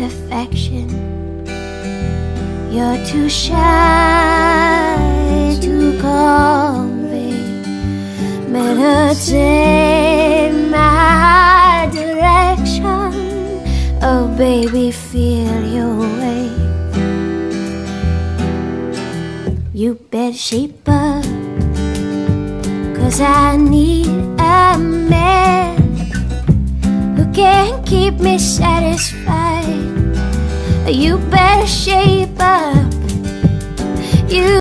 affection. You're too shy to convey. Meditate my direction. Oh baby, feel your way. You better shape up, 'cause I need a man who can keep me satisfied. You better shape up. You